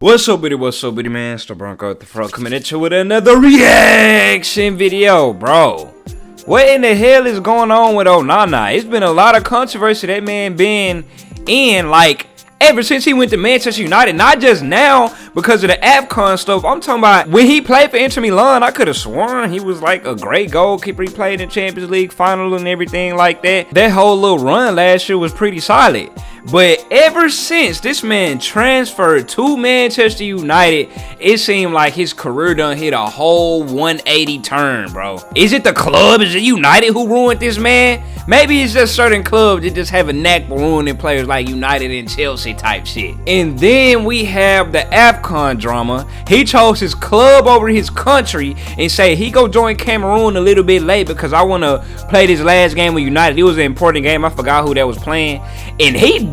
What's up, bitty, man? It's the Bronco at the front coming at you with another reaction video, bro. What in the hell is going on with Onana? It's been a lot of controversy that man been in, like, ever since he went to Manchester United. Not just now because of the AFCON stuff. I'm talking about when he played for Inter Milan. I could have sworn he was like a great goalkeeper. He played in Champions League final and everything like that. That whole little run last year was pretty solid. But ever since this man transferred to Manchester United, it seemed like his career done hit a whole 180 turn, bro. Is it the club? Is it United who ruined this man? Maybe it's just certain clubs that just have a knack for ruining players like United and Chelsea type shit. And then we have the AFCON drama. He chose his club over his country and say he go join Cameroon a little bit late because I want to play this last game with United. It was an important game. I forgot who that was playing. And he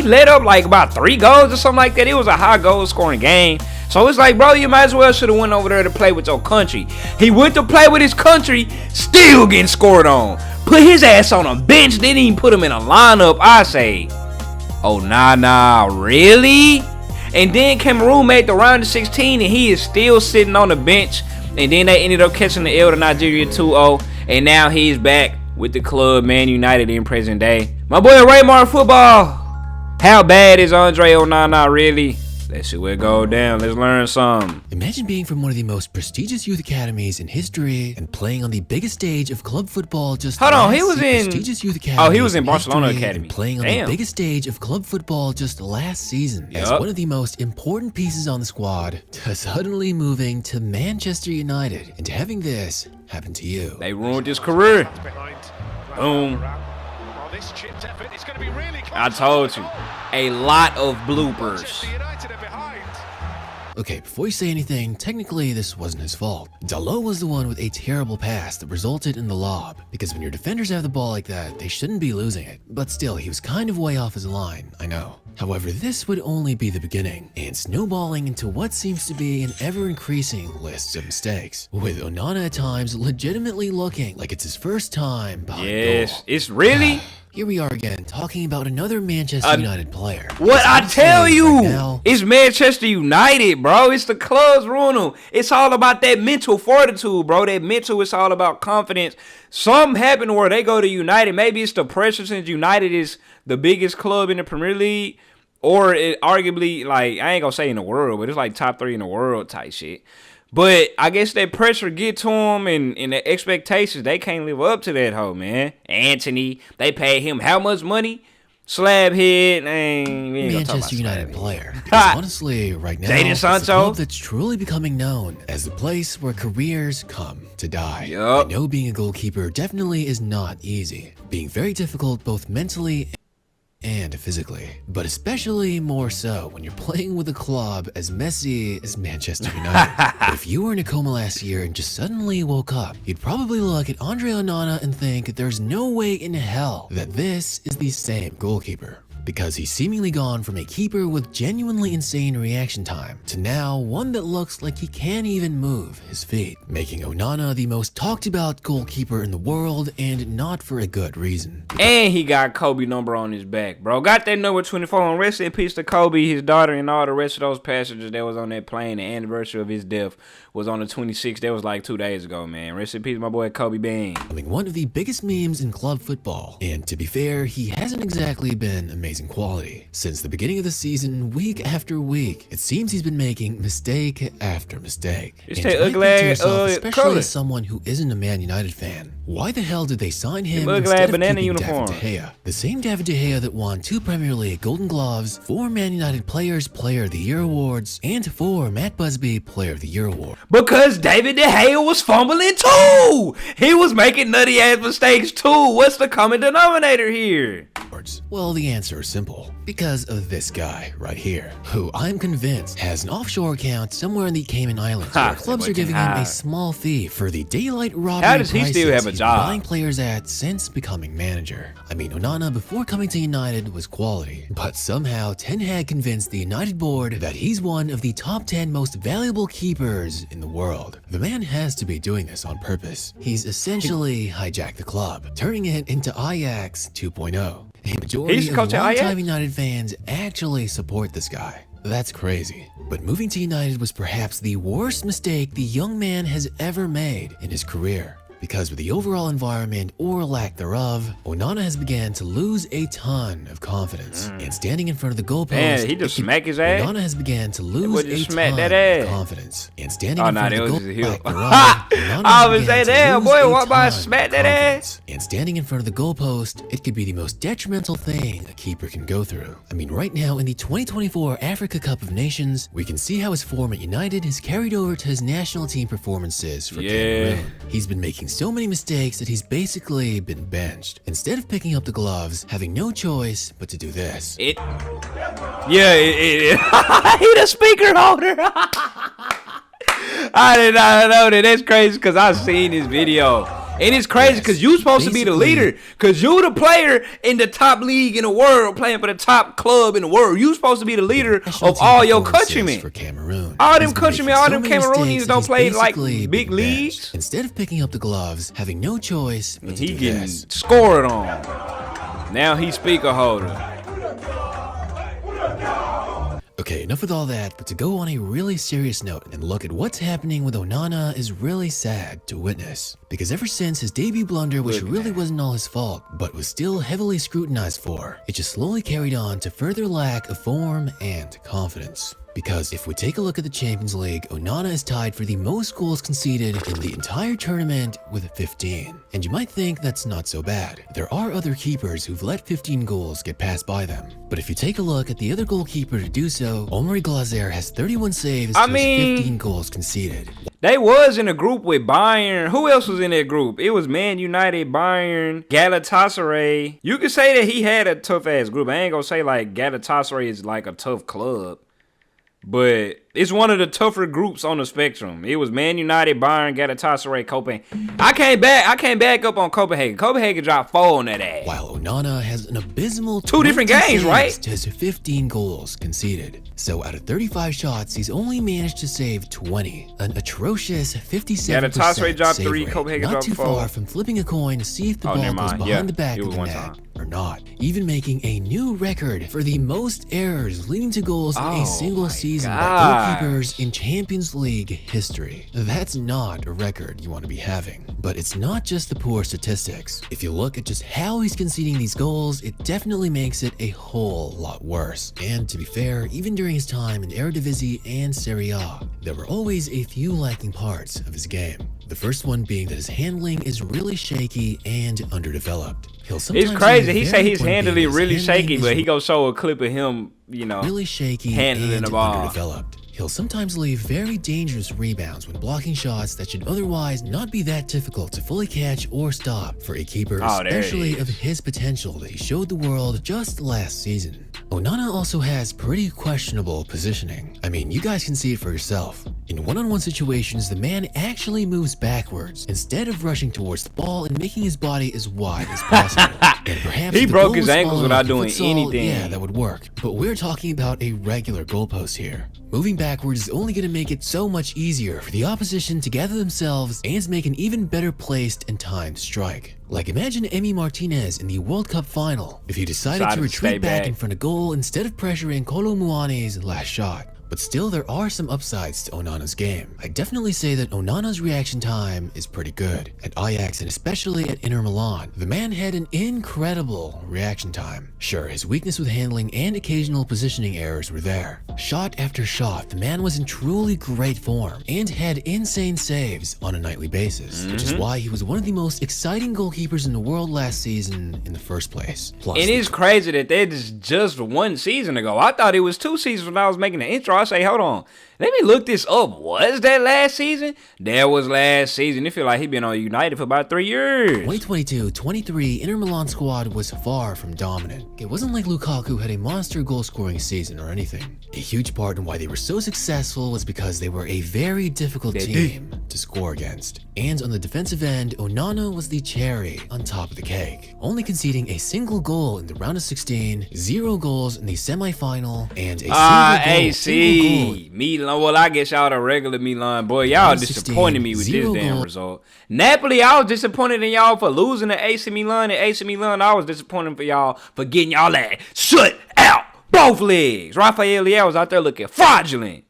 let up like about 3 goals or something like that. It was a high goal scoring game. So it's like, bro, you might as well should have went over there to play with your country. He went to play with his country, still getting scored on. Put his ass on a bench, didn't even put him in a lineup. I say, oh, nah, really? And then Cameroon made the round of 16 and he is still sitting on the bench. And then they ended up catching the L to Nigeria 2-0. And now he's back with the club, Man United, in present day. My boy Raymar Football. How bad is Andre Onana really? Let's see where it go down. Let's learn something. Imagine being from one of the most prestigious youth academies in history and playing on the biggest stage of club football. Just hold on, he was in prestigious youth academy. Oh, he was in Barcelona Academy. Playing on the biggest stage of club football just last season as one of the most important pieces on the squad, to suddenly moving to Manchester United and having this happen to you. They ruined his career. Boom. I told you, a lot of bloopers. Okay, before you say anything, technically this wasn't his fault. Dalot was the one with a terrible pass that resulted in the lob, because when your defenders have the ball like that, they shouldn't be losing it. But still, he was kind of way off his line, I know. However, this would only be the beginning, and snowballing into what seems to be an ever-increasing list of mistakes, with Onana at times legitimately looking like it's his first time behind goal. Yes, it's really? Here we are again, talking about another Manchester United player. What I tell you, it's Manchester United, bro. It's the club's ruin them. It's all about that mental fortitude, bro. That mental, it's all about confidence. Something happened where they go to United. Maybe it's the pressure since United is the biggest club in the Premier League. Or it arguably, like, I ain't gonna say in the world, but it's like top 3 in the world type shit. But I guess that pressure get to him and the expectations, they can't live up to that hoe, man. Anthony, they paid him how much money? Slab head, Manchester United player. Because honestly, right now, it's a club that's truly becoming known as the place where careers come to die. I know being a goalkeeper definitely is not easy. Being very difficult both mentally and physically, but especially more so when you're playing with a club as messy as Manchester United. But if you were in a coma last year and just suddenly woke up, you'd probably look at Andre Onana and think there's no way in hell that this is the same goalkeeper. Because he's seemingly gone from a keeper with genuinely insane reaction time to now one that looks like he can't even move his feet, making Onana the most talked about goalkeeper in the world, and not for a good reason. And he got Kobe number on his back, bro. Got that number 24 on. Rest in peace to Kobe, his daughter, and all the rest of those passengers that was on that plane. The anniversary of his death was on the 26th. That was like 2 days ago, man. Rest in peace, my boy Kobe Bang. I mean, one of the biggest memes in club football. And to be fair, he hasn't exactly been amazing quality. Since the beginning of the season, week after week, it seems he's been making mistake after mistake. It's that ugly ass, especially as someone who isn't a Man United fan, why the hell did they sign him instead of keeping uniform. David De Gea? The same David De Gea that won 2 Premier League Golden Gloves, 4 Man United Players Player of the Year awards, and 4 Matt Busby Player of the Year award. Because David De Gea was fumbling too. He was making nutty ass mistakes too. What's the common denominator here? Well, the answer is simple. Because of this guy right here, who I'm convinced has an offshore account somewhere in the Cayman Islands, where clubs are giving him a small fee for the daylight robbery. How does he still have a job? Buying players at since becoming manager. I mean, Onana before coming to United was quality, but somehow Ten Hag convinced the United board that he's one of the top 10 most valuable keepers in the world. The man has to be doing this on purpose. He's essentially hijacked the club, turning it into Ajax 2.0. A majority of longtime United fans actually support this guy. That's crazy. But moving to United was perhaps the worst mistake the young man has ever made in his career. Because with the overall environment, or lack thereof, Onana has began to lose a ton of confidence. And standing in front of the goalpost, man, he just smacked his ass. Onana has began to lose a ton of confidence. And standing in front of the goalpost, I was say, damn, boy, what about smack that ass? And standing in front of the goalpost, it could be the most detrimental thing a keeper can go through. I mean, right now in the 2024 Africa Cup of Nations, we can see how his form at United has carried over to his national team performances for Cameroon. He's been making so many mistakes that he's basically been benched. Instead of picking up the gloves, having no choice but to do this. He the speaker holder. I did not know that. That's crazy because I've seen this video. And it's crazy because you're supposed to be the leader. Because you're the player in the top league in the world, playing for the top club in the world. You're supposed to be the leader of all your countrymen. For Cameroon. All them countrymen, all them Cameroonians don't play like big leagues. Instead of picking up the gloves, having no choice but to do getting this. Scored on. Now he's speaker holder. Okay, enough with all that, but to go on a really serious note and look at what's happening with Onana is really sad to witness. Because ever since his debut blunder, which really wasn't all his fault, but was still heavily scrutinized for, it just slowly carried on to further lack of form and confidence. Because if we take a look at the Champions League, Onana is tied for the most goals conceded in the entire tournament with 15. And you might think that's not so bad. There are other keepers who've let 15 goals get passed by them. But if you take a look at the other goalkeeper to do so, Andre Glazer has 31 saves to 15 goals conceded. They was in a group with Bayern. Who else was in that group? It was Man United, Bayern, Galatasaray. You could say that he had a tough-ass group. I ain't gonna say like Galatasaray is like a tough club. But it's one of the tougher groups on the spectrum. It was Man United, Bayern, Galatasaray, Copenhagen. I came back up on Copenhagen. Copenhagen dropped 4 on that ass. While Onana has an abysmal 2 different games, right? To his 15 goals conceded. So out of 35 shots, he's only managed to save 20. An atrocious 57% Galatasaray dropped save 3, rate. Copenhagen Not dropped too 4. far from flipping a coin to see if the ball goes behind the back of the net or not. Even making a new record for the most errors leading to goals in a single season by goalkeepers in Champions League history. That's not a record you want to be having. But it's not just the poor statistics. If you look at just how he's conceding these goals, it definitely makes it a whole lot worse. And to be fair, even during his time in Eredivisie and Serie A, there were always a few lacking parts of his game. The first one being that his handling is really shaky and underdeveloped. It's crazy. He say he's handling really shaky, but he gonna show a clip of him, you know, really shaky handling and the ball. Underdeveloped. He'll sometimes leave very dangerous rebounds when blocking shots that should otherwise not be that difficult to fully catch or stop for a keeper, especially of his potential that he showed the world just last season. Onana also has pretty questionable positioning. I mean, you guys can see it for yourself. In one-on-one situations, the man actually moves backwards instead of rushing towards the ball and making his body as wide as possible. And perhaps he broke his ankles without doing anything. Yeah, that would work. But we're talking about a regular goalpost here. Moving backwards is only going to make it so much easier for the opposition to gather themselves and make an even better placed and timed strike. Like imagine Emi Martinez in the World Cup final if he decided to retreat back in front of goal instead of pressuring Kolo Muane's last shot. But still, there are some upsides to Onana's game. I definitely say that Onana's reaction time is pretty good. At Ajax and especially at Inter Milan, the man had an incredible reaction time. Sure, his weakness with handling and occasional positioning errors were there. Shot after shot, the man was in truly great form and had insane saves on a nightly basis, which is why he was one of the most exciting goalkeepers in the world last season in the first place. Plus, it is crazy that that is just 1 season ago. I thought it was 2 seasons when I was making the intro. I say, hold on, let me look this up. Was that last season? That was last season. It feel like he been on United for about 3 years. 2022-23 Inter Milan squad was far from dominant. It wasn't like Lukaku had a monster goal-scoring season or anything. A huge part in why they were so successful was because they were a very difficult team to score against. And on the defensive end, Onana was the cherry on top of the cake, only conceding a single goal in the round of 16, 0 goals in the semi-final, and a single goal. Milan. Well, I guess y'all the regular Milan. Boy, y'all disappointed me with this damn result. Napoli, I was disappointed in y'all for losing to AC Milan. And AC Milan, I was disappointed for y'all for getting y'all ass shut out. Bro, both legs. Rafael Leao was out there looking fraudulent.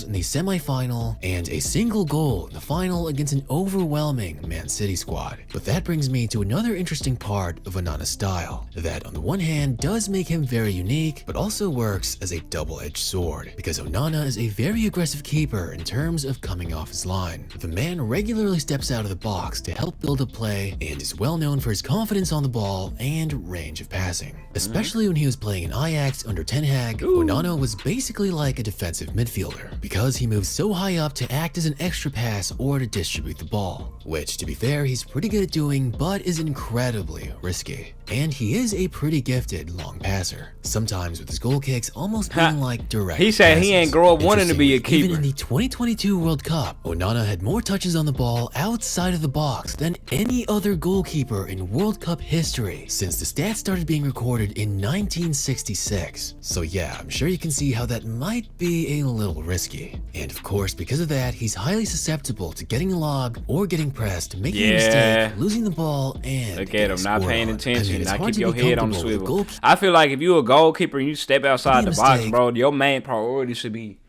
In the semi-final and a single goal in the final against an overwhelming Man City squad. But that brings me to another interesting part of Onana's style that on the one hand does make him very unique, but also works as a double-edged sword because Onana is a very aggressive keeper in terms of coming off his line. The man regularly steps out of the box to help build up play and is well known for his confidence on the ball and range of passing. Especially when he was playing in Ajax under Ten Hag, Onana was basically like a defensive midfielder, because he moves so high up to act as an extra pass or to distribute the ball, which to be fair he's pretty good at doing but is incredibly risky. And he is a pretty gifted long passer, sometimes with his goal kicks almost being like direct He said passes. He ain't grow up wanting to be a keeper. Even in the 2022 World Cup, Onana had more touches on the ball outside of the box than any other goalkeeper in World Cup history since the stats started being recorded in 1966. So yeah, I'm sure you can see how that might be a little risky. And of course, because of that, he's highly susceptible to getting lobbed or getting pressed, making a mistake, losing the ball, and look at him not paying attention. Not keep your to head on the swivel. I feel like if you're a goalkeeper and you step outside the box, bro, your main priority should be,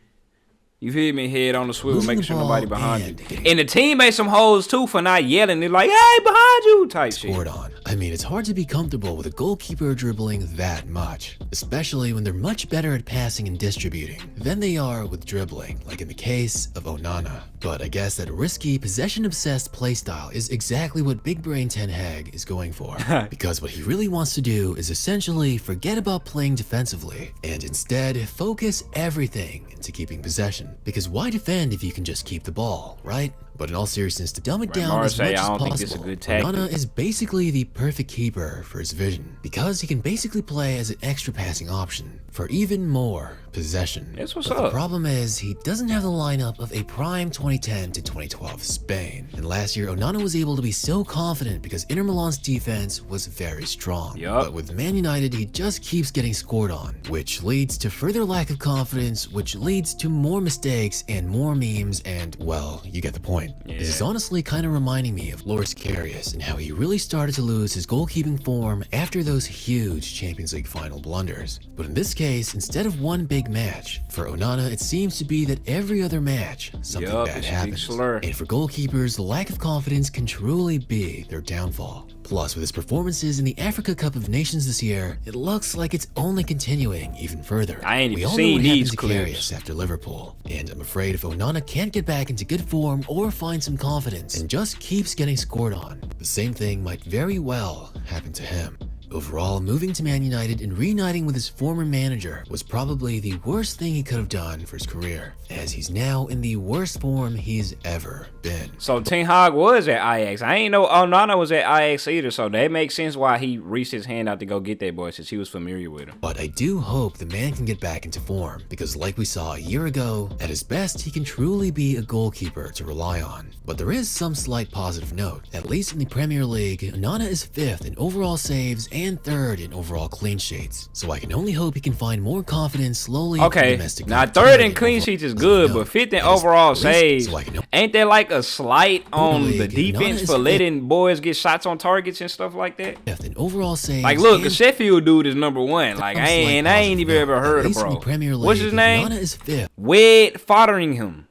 you feel me, head on the swivel, making sure nobody behind you. And the team made some hoes too for not yelling. They're like, hey, behind you, type shit. I mean, it's hard to be comfortable with a goalkeeper dribbling that much, especially when they're much better at passing and distributing than they are with dribbling, like in the case of Onana. But I guess that risky, possession-obsessed playstyle is exactly what Big Brain Ten Hag is going for. Because what he really wants to do is essentially forget about playing defensively and instead focus everything into keeping possession. Because why defend if you can just keep the ball, right? But in all seriousness, to dumb it down as much as possible, Onana is basically the perfect keeper for his vision because he can basically play as an extra passing option for even more possession. That's what's but up. The problem is he doesn't have the lineup of a prime 2010 to 2012 Spain. And last year, Onana was able to be so confident because Inter Milan's defense was very strong. But with Man United, he just keeps getting scored on, which leads to further lack of confidence, which leads to more mistakes and more memes and, well, you get the point. This is honestly kind of reminding me of Loris Karius and how he really started to lose his goalkeeping form after those huge Champions League final blunders. But in this case, instead of one big match, for Onana it seems to be that every other match something bad happens. And for goalkeepers, the lack of confidence can truly be their downfall. Plus, with his performances in the Africa Cup of Nations this year, it looks like it's only continuing even further. I ain't even seen these clips after Liverpool, and I'm afraid if Onana can't get back into good form or find some confidence and just keeps getting scored on, the same thing might very well happen to him. Overall, moving to Man United and reuniting with his former manager was probably the worst thing he could have done for his career, as he's now in the worst form he's ever been. So Ten Hag was at Ajax. I ain't know Onana was at Ajax either, so that makes sense why he reached his hand out to go get that boy, since he was familiar with him. But I do hope the man can get back into form, because like we saw a year ago, at his best he can truly be a goalkeeper to rely on. But there is some slight positive note. At least in the Premier League, Onana is 5th in overall saves and 3rd in overall clean sheets. So I can only hope he can find more confidence slowly. Okay, now 3rd in clean sheets is good, but 5th in overall saves, ain't there like a slight on the defense for letting boys get shots on targets and stuff like that? 5th in overall saves. Like, look, the Sheffield dude is #1. Like, I ain't even ever heard of bro. What's his name? Onana is 5th. Wade Fotheringham.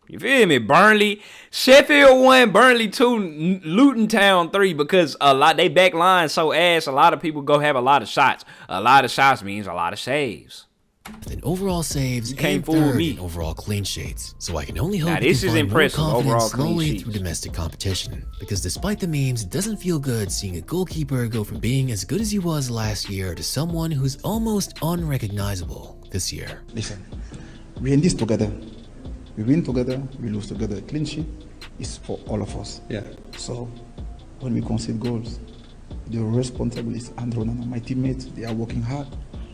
You feel me? Burnley, Sheffield 1, Burnley 2, Luton Town 3, because they back line so ass, a lot of people go have a lot of shots. A lot of shots means a lot of saves. In overall saves you can't and fool 3rd me. in overall clean sheets. So I can only hope this is impressive. Overall slowly clean through domestic competition. Because despite the memes, it doesn't feel good seeing a goalkeeper go from being as good as he was last year to someone who's almost unrecognizable this year. Listen, we're in this together. We win together, we lose together. Clean sheet is for all of us. Yeah. So when we concede goals, the responsible is Andre Onana. My teammates, they are working hard,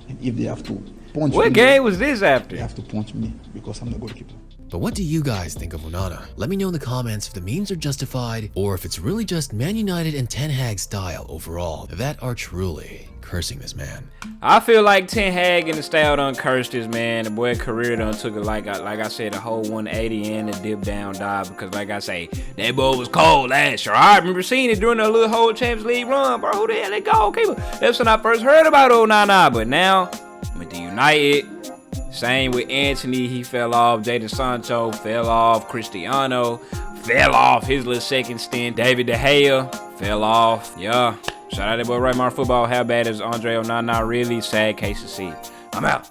and if they have to punch me, what game was this after? They have to punch me because I'm the goalkeeper. But what do you guys think of Onana? Let me know in the comments if the memes are justified or if it's really just Man United and Ten Hag style overall that are truly cursing this man. I feel like Ten Hag and the style done cursed this man. The boy career done took it like I said, a whole 180 and a dip down dive, because like I say, that boy was cold last year. I remember seeing it during the little whole Champions League run, bro. Who the hell that goalkeeper? That's when I first heard about Onana. But now with the United, same with Anthony, he fell off. Jadon Sancho fell off. Cristiano fell off his little second stint. David De Gea fell off. Yeah. Shout out to that boy Right Football. How bad is Andre Onana? Really sad case to see. I'm out.